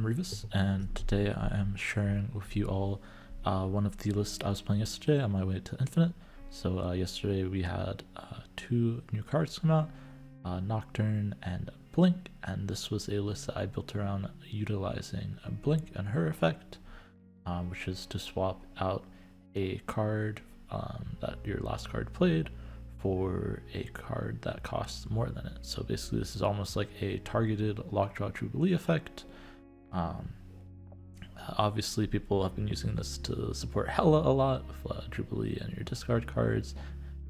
I'm Revis, and today I am sharing with you all one of the lists I was playing yesterday on my way to Infinite. So yesterday we had two new cards come out, Nocturne and Blink, and this was a list that I built around utilizing a Blink and her effect, which is to swap out a card that your last card played for a card that costs more than it. So basically this is almost like a targeted Lockjaw Jubilee effect. Obviously people have been using this to support Hela a lot with Jubilee and your discard cards.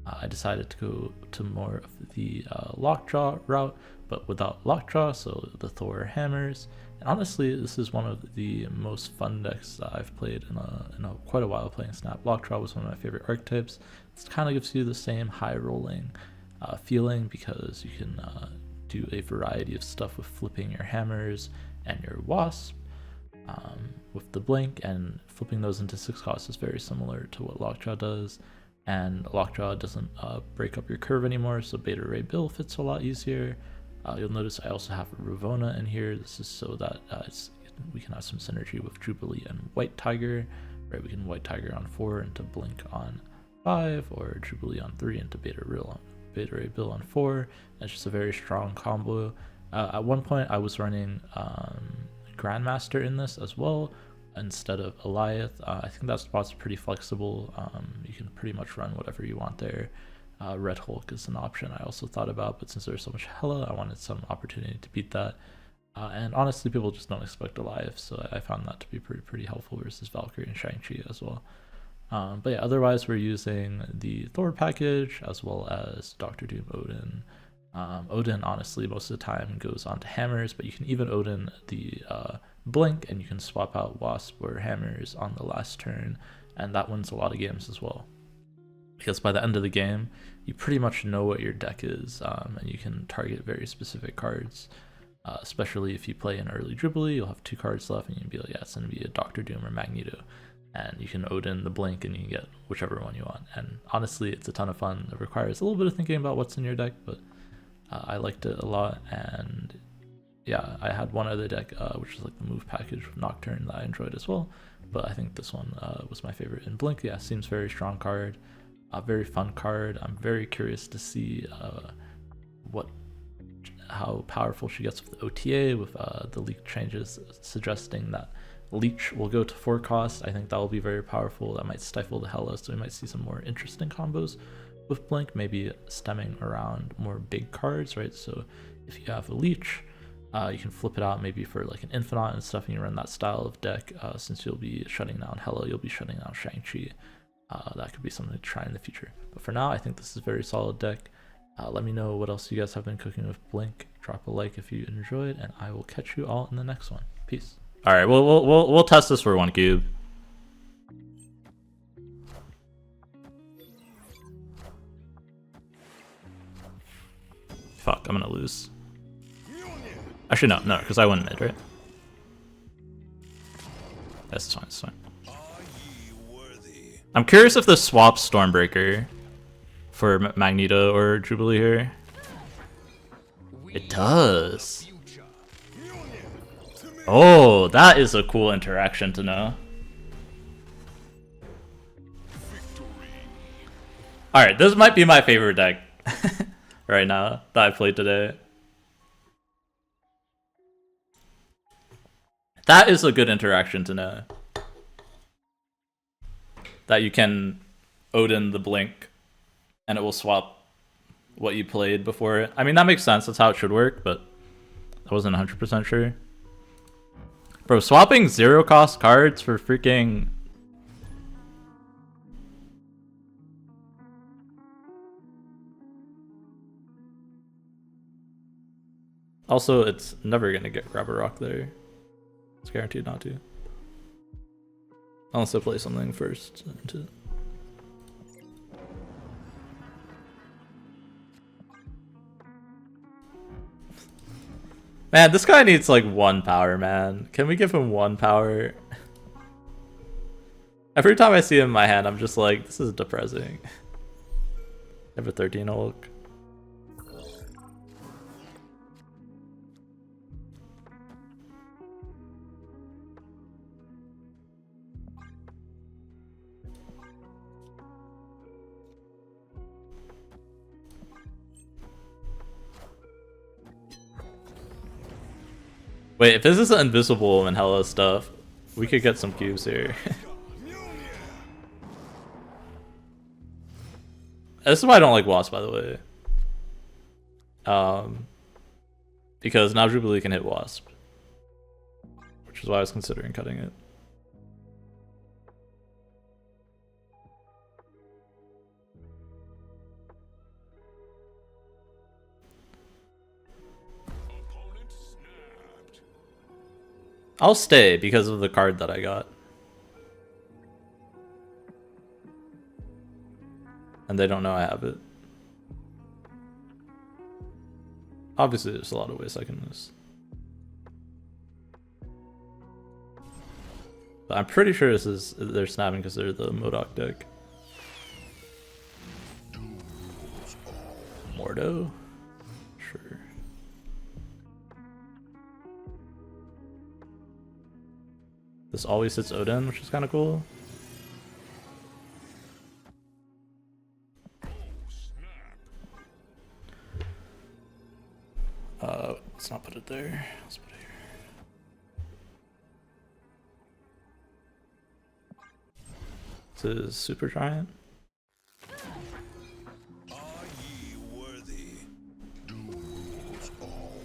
I decided to go to more of the Lockjaw route, but without Lockjaw, so the Thor hammers. And honestly, this is one of the most fun decks that I've played in quite a while playing Snap. Lockjaw was one of my favorite archetypes. It kind of gives you the same high rolling feeling because you can do a variety of stuff with flipping your hammers and your wasp with the blink, and flipping those into 6 costs is very similar to what Lockjaw does. And Lockjaw doesn't break up your curve anymore, so Beta Ray Bill fits a lot easier. You'll notice I also have Ravona in here. This is so that we can have some synergy with Jubilee and White Tiger. Right, we can White Tiger on 4 into Blink on 5, or Jubilee on 3 into Beta Ray Bill on 4. And it's just a very strong combo. At one point I was running Grandmaster in this as well instead of Eliath. I think that spot's pretty flexible. You can pretty much run whatever you want there. Red Hulk is an option I also thought about, but since there's so much Hela, I wanted some opportunity to beat that. And honestly, people just don't expect Eliath, so I found that to be pretty helpful versus Valkyrie and Shang-Chi as well. But yeah, otherwise we're using the Thor package as well as Dr. Doom Odin. Odin honestly most of the time goes onto hammers, but you can even Odin the Blink and you can swap out Wasp or hammers on the last turn, and that wins a lot of games as well. Because by the end of the game, you pretty much know what your deck is, and you can target very specific cards. Especially if you play an early Jubilee, you'll have 2 cards left and you can be like, yeah, it's going to be a Dr. Doom or Magneto. And you can Odin the Blink and you can get whichever one you want. And honestly, it's a ton of fun. It requires a little bit of thinking about what's in your deck, but I liked it a lot. And yeah, I had one other deck, which is like the move package with Nocturne that I enjoyed as well. But I think this one was my favorite. And Blink, yeah, seems very strong card. A very fun card. I'm very curious to see how powerful she gets with the OTA, with the leak changes suggesting that Leech will go to 4 cost. I think that will be very powerful. That might stifle the Hela, so we might see some more interesting combos with Blink, maybe stemming around more big cards, right? So if you have a Leech, you can flip it out maybe for like an Infinite and stuff, and you run that style of deck. Since you'll be shutting down Hela, you'll be shutting down Shang-Chi. That could be something to try in the future. But for now, I think this is a very solid deck. Let me know what else you guys have been cooking with Blink. Drop a like if you enjoyed, and I will catch you all in the next one. Peace. All right, we'll test this for 1 cube. Fuck, I'm gonna lose. Actually, no, because I win mid, right? That's fine, it's fine. I'm curious if this swaps Stormbreaker for Magneto or Jubilee here. It does. Oh, that is a cool interaction to know. Alright, this might be my favorite deck right now that I played today. That is a good interaction to know. That you can Odin the Blink and it will swap what you played before it. I mean, that makes sense. That's how it should work, but I wasn't 100% sure. Bro, swapping 0 cost cards for freaking... Also, it's never gonna get Grab a Rock there. It's guaranteed not to. Unless I play something first. Man, this guy needs like 1 power, man. Can we give him 1 power? Every time I see him in my hand, I'm just like, this is depressing. I have a 13 Hulk. Wait, if this is an invisible and Hela stuff, we could get some cubes here. This is why I don't like Wasp, by the way. Because now Jubilee can hit Wasp. Which is why I was considering cutting it. I'll stay because of the card that I got. And they don't know I have it. Obviously, there's a lot of ways I can lose. But I'm pretty sure they're snapping because they're the MODOK deck. Mordo? Sure. This always hits Odin, which is kind of cool. Let's not put it there. Let's put it here. This is Super Giant. Are ye worthy? Do rules all.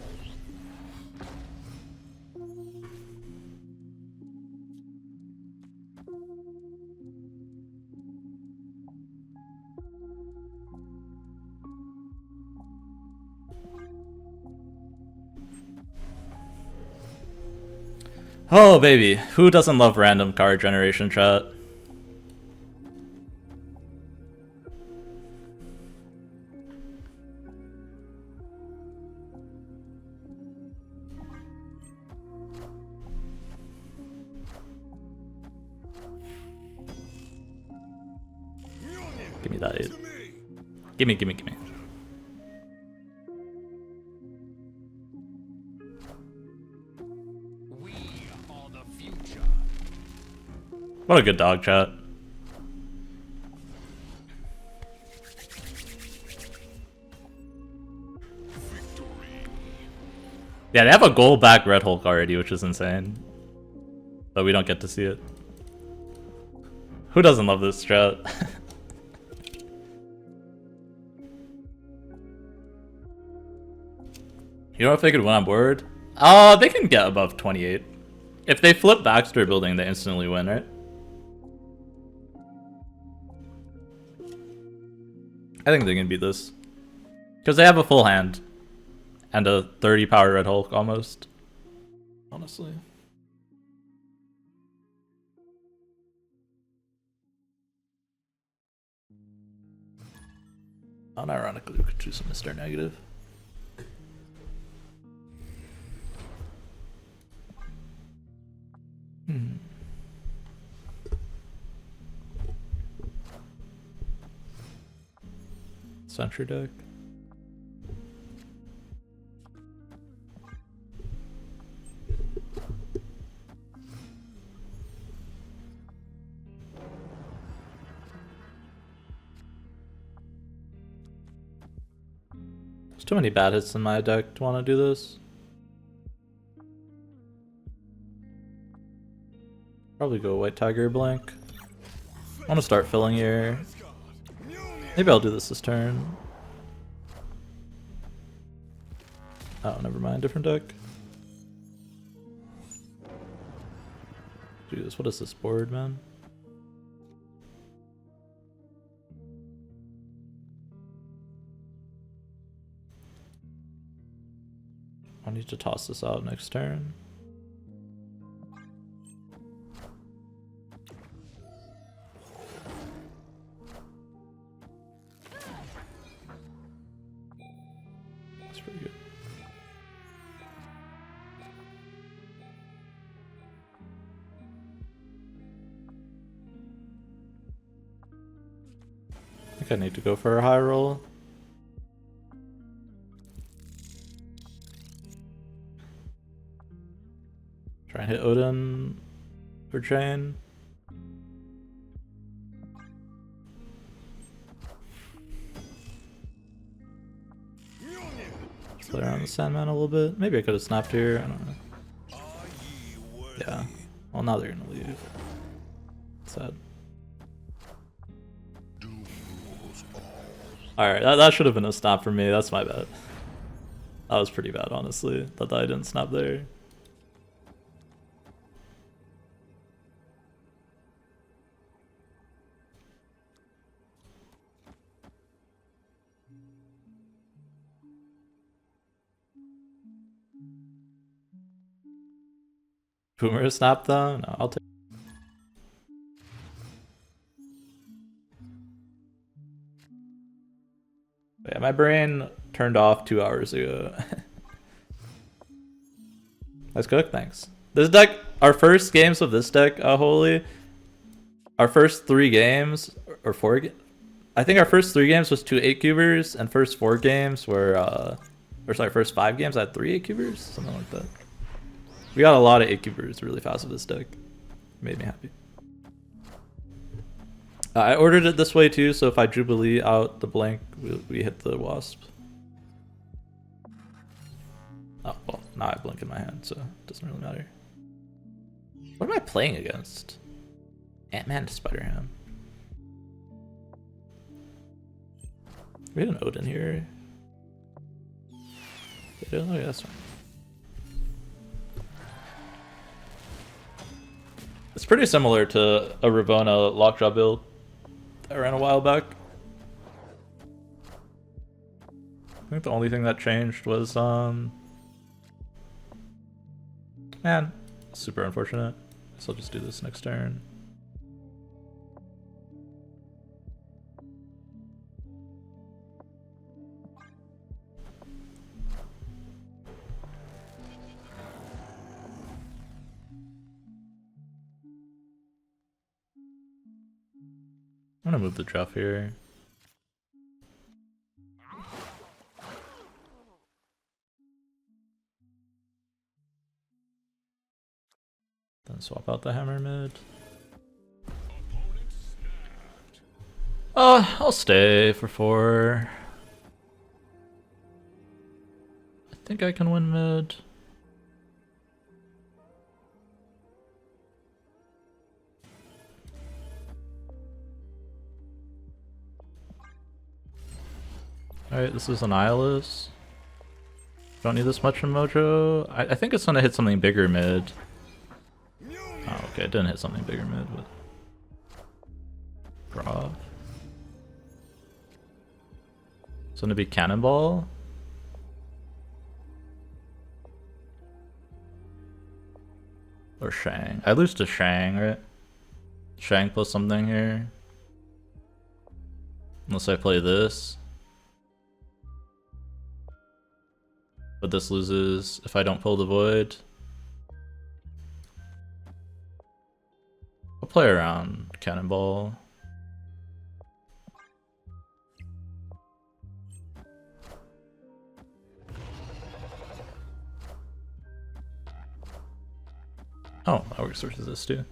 Oh baby, who doesn't love random card generation, chat? Give me that 8. Gimme, gimme, gimme. What a good dog, chat. Yeah, they have a gold back Red Hulk already, which is insane. But we don't get to see it. Who doesn't love this strat? You know if they could win on board? They can get above 28. If they flip Baxter building, they instantly win, right? I think they can beat this. Because they have a full hand. And a 30 power Red Hulk, almost. Honestly. Unironically, we could choose a Mr. Negative. Sentry deck. There's too many bad hits in my deck to want to do this. Probably go White Tiger blank. I want to start filling here. Maybe I'll do this turn. Oh, never mind. Different deck. Jesus, what is this board, man? I need to toss this out next turn. That's pretty good. I think I need to go for a high roll. Try and hit Odin for chain. Let's play around the Sandman a little bit. Maybe I could have snapped here. I don't know. Yeah. Well, now they're gonna leave. Sad. Alright, that should have been a snap for me. That's my bad. That was pretty bad, honestly, that I didn't snap there. Boomer snap though? No, I'll take. Yeah, my brain turned off 2 hours ago. Let's cook, thanks. This deck, our first games of this deck, Holy, our first 3 games, or 4, I think our first 3 games was 2 8-cubers, and first 4 games were, or sorry, first 5 games I had 3 8-cubers, something like that. We got a lot of 8-cubers really fast with this deck. Made me happy. I ordered it this way too, so if I Jubilee out the blank, we hit the Wasp. Oh, well, now I blink in my hand, so it doesn't really matter. What am I playing against? Ant-Man to Spider-Ham. We had an Odin here. Oh yeah, that's fine. It's pretty similar to a Ravona lockjaw build I ran a while back. I think the only thing that changed was, man, super unfortunate. So I'll just do this next turn. I'm gonna move the Druff here. Then swap out the hammer mid. I'll stay for 4. I think I can win mid. Alright, this is Annihilus. Don't need this much from Mojo. I think it's gonna hit something bigger mid. Oh, okay, it didn't hit something bigger mid, but... Prof. It's gonna be Cannonball. Or Shang. I lose to Shang, right? Shang plus something here. Unless I play this. But this loses if I don't pull the Void. I'll play around Cannonball. Oh, that works versus this too.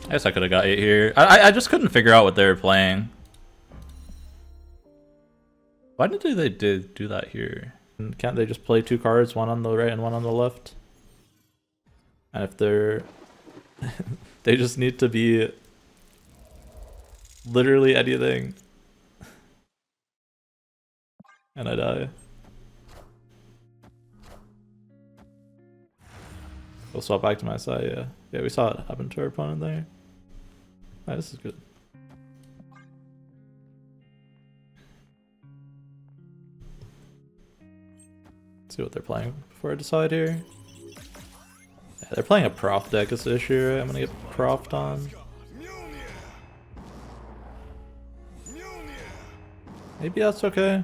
I guess I could have got 8 here. I just couldn't figure out what they were playing. Why did they do that here? And can't they just play 2 cards, one on the right and one on the left? And if they're... they just need to be... literally anything. And I die. We'll swap back to my side, yeah. Yeah, we saw it happen to our opponent there. Alright, this is good. See what they're playing before I decide here. Yeah, they're playing a prof deck is the issue, right? I'm gonna get profed on. Maybe that's okay.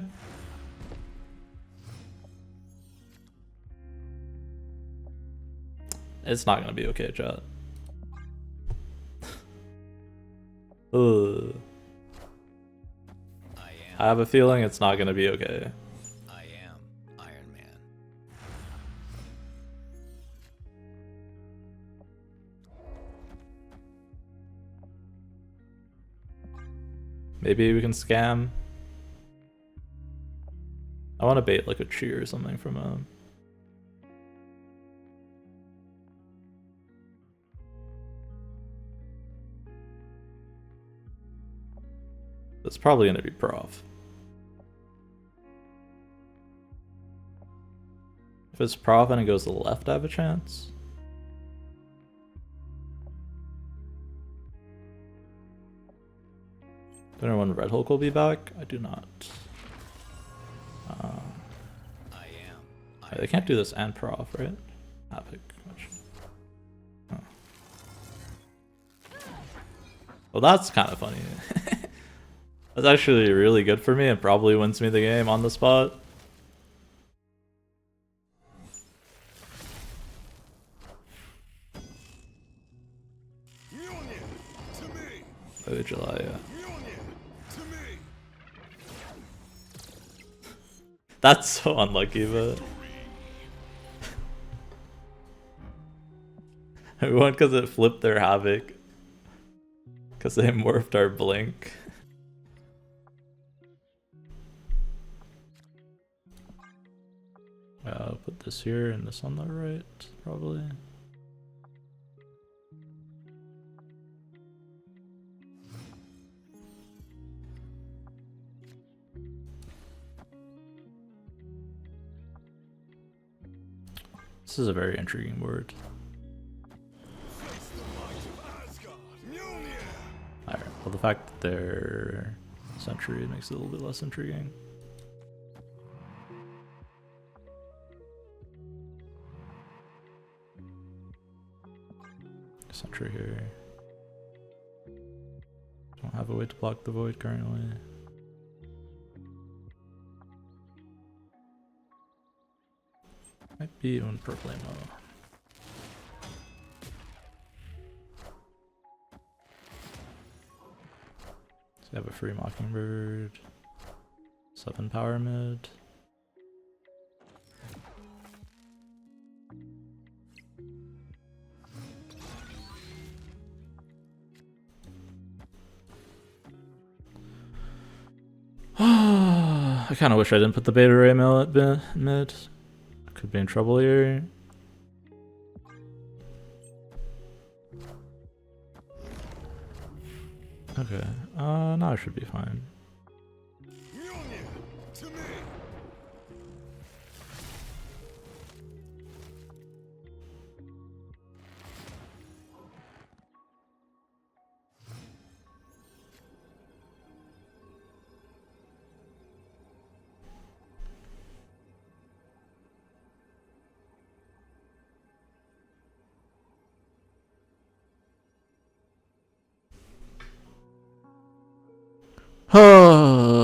It's not gonna be okay, chat. Ugh. I have a feeling it's not gonna be okay. Maybe we can scam. I want to bait like a cheer or something from him. It's probably gonna be prof. If it's prof and it goes to the left, I have a chance. Don't know when Red Hulk will be back. I do not. They can't do this and prof, right? Epic. Oh. Well, that's kind of funny. That's actually really good for me and probably wins me the game on the spot. Oh, July, yeah. That's so unlucky, but we won because it flipped their Havoc. Because they morphed our Blink. I'll put this here and this on the right, probably. This is a very intriguing board. Alright, well the fact that they're Sentry makes it a little bit less intriguing. Sentry here. Don't have a way to block the void currently. Might be un problemo. So we have a free Mockingbird. 7 power mid. I kind of wish I didn't put the Beta Ray Mill at mid. Could be in trouble here. Okay, now I should be fine.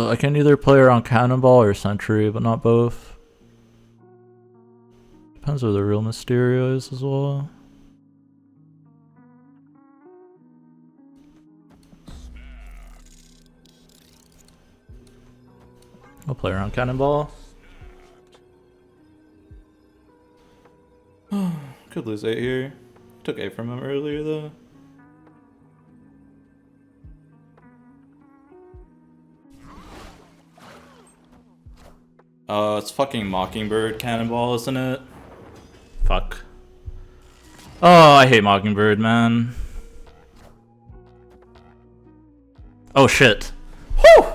I can either play around Cannonball or Sentry, but not both. Depends where the real Mysterio is as well. I'll play around Cannonball. Could lose 8 here. Took 8 from him earlier though. It's fucking Mockingbird Cannonball, isn't it? Fuck. Oh, I hate Mockingbird, man. Oh shit. Whew!